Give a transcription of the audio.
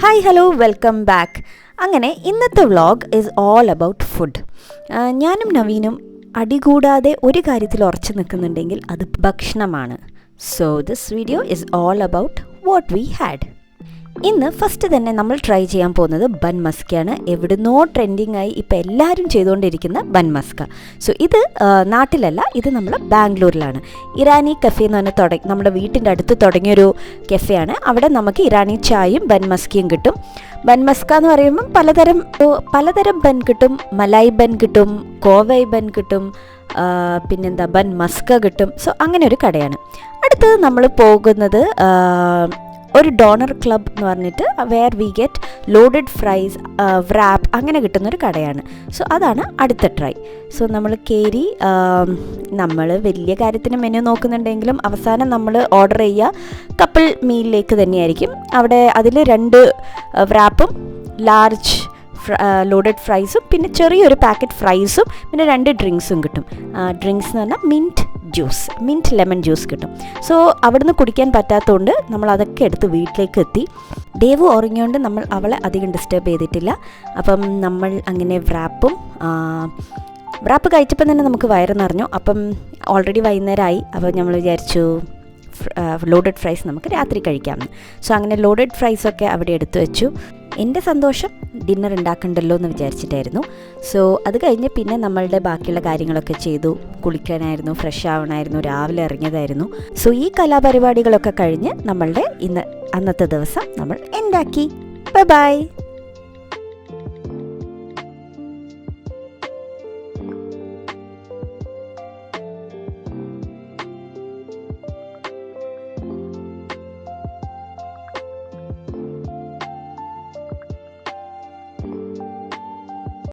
Hi hello welcome back. അങ്ങനെ ഇന്നത്തെ vlog is all about food. ഞാനും നവീനും അടികൂടാതെ ഒരു കാര്യത്തിൽ ഉറച്ചു നിൽക്കുന്നുണ്ടെങ്കിൽ അത് ഭക്ഷണമാണ്. So this video is all about what we had. ഇന്ന് ഫസ്റ്റ് തന്നെ നമ്മൾ ട്രൈ ചെയ്യാൻ പോകുന്നത് ബൻ മസ്കയാണ്. എവിടുന്നോ ട്രെൻഡിങ് ആയി ഇപ്പോൾ എല്ലാവരും ചെയ്തുകൊണ്ടിരിക്കുന്ന ബൻ മസ്ക. സോ ഇത് നാട്ടിലല്ല, ഇത് നമ്മൾ ബാംഗ്ലൂരിലാണ്. ഇറാനി കഫേ എന്ന് പറഞ്ഞാൽ നമ്മുടെ വീട്ടിൻ്റെ അടുത്ത് തുടങ്ങിയൊരു കഫേയാണ്. അവിടെ നമുക്ക് ഇറാനി ചായയും ബൻ മസ്കയും കിട്ടും. ബൻ മസ്ക എന്ന് പറയുമ്പം പലതരം ബൻ കിട്ടും. മലായി ബൻ കിട്ടും, കോവൈ ബൻ കിട്ടും, പിന്നെന്താ ബൻ മസ്ക കിട്ടും. സോ അങ്ങനെ ഒരു കടയാണ്. അടുത്തത് നമ്മൾ പോകുന്നത് ഒരു ഡോണർ ക്ലബ് എന്ന് പറഞ്ഞിട്ട് where we get loaded fries, wrap അങ്ങനെ കിട്ടുന്നൊരു കടയാണ്. സോ അതാണ് അടുത്ത ട്രൈ. സോ നമ്മൾ കയറി, നമ്മൾ വലിയ കാര്യത്തിന് മെനു നോക്കുന്നുണ്ടെങ്കിലും അവസാനം നമ്മൾ ഓർഡർ ചെയ്യുക കപ്പിൾ മീലിലേക്ക് തന്നെയായിരിക്കും. അവിടെ അതിൽ 2 വ്രാപ്പും ലാർജ് ലോഡഡ് ഫ്രൈസും പിന്നെ ചെറിയൊരു പാക്കറ്റ് ഫ്രൈസും പിന്നെ 2 ഡ്രിങ്ക്സും കിട്ടും. ഡ്രിങ്ക്സ് എന്ന് പറഞ്ഞാൽ മിൻറ്റ് ലെമൺ ജ്യൂസ് കിട്ടും. സോ അവിടുന്ന് കുടിക്കാൻ പറ്റാത്തതുകൊണ്ട് നമ്മൾ അതൊക്കെ എടുത്ത് വീട്ടിലേക്ക് എത്തി. ദേവു ഉറങ്ങിയോണ്ട് നമ്മൾ അവളെ അധികം ഡിസ്റ്റർബ് ചെയ്തിട്ടില്ല. അപ്പം നമ്മൾ അങ്ങനെ വ്രാപ്പ് കഴിച്ചപ്പം തന്നെ നമുക്ക് വയറ് നിറഞ്ഞു. അപ്പം ഓൾറെഡി വൈകുന്നേരമായി. അപ്പോൾ നമ്മൾ വിചാരിച്ചു ലോഡഡ് ഫ്രൈസ് നമുക്ക് രാത്രി കഴിക്കാമെന്ന്. സോ അങ്ങനെ ലോഡഡ് ഫ്രൈസൊക്കെ അവിടെ എടുത്തു വെച്ചു. എൻ്റെ സന്തോഷം ഡിന്നർ ഉണ്ടാക്കണ്ടല്ലോ എന്ന് വിചാരിച്ചിട്ടായിരുന്നു. സോ അത് കഴിഞ്ഞ് പിന്നെ നമ്മളുടെ ബാക്കിയുള്ള കാര്യങ്ങളൊക്കെ ചെയ്തു. കുളിക്കാനായിരുന്നു, ഫ്രഷ് ആവണമായിരുന്നു, രാവിലെ ഇറങ്ങിയതായിരുന്നു. സോ ഈ കലാപരിപാടികളൊക്കെ കഴിഞ്ഞ് നമ്മളുടെ അന്നത്തെ ദിവസം നമ്മൾ എൻഡാക്കി. ബൈ.